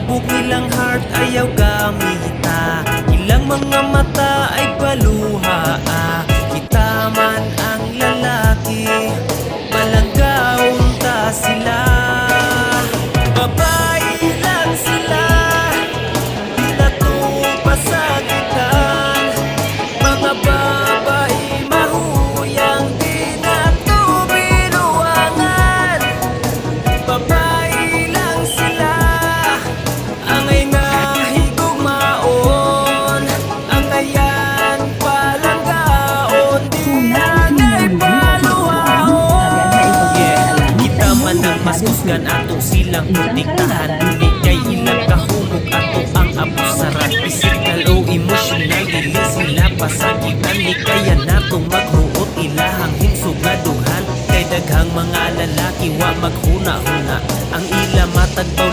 Hubog nilang heart ayaw gamita, ilang mga mata ay paluha. Kita man ang lalaki, malanggaon ta sila. Babae lang sila, di na to pasakitan. Mga babae mahuyang, di na to binuangan. Babae lang sila, angay nga higugmaon, angayan palanggaon, di angay paluhaon. Yeah, kita man ang maskusgan atong silang protektahan, di kay ilang kahumog ato ang abusaran. Physical o emotional, dili sila pasakitan, di kaya natong maghuot ilahang hinsog nga dughan. Kay daghang mga lalaki wa maghuna-huna, ang ila matagbaw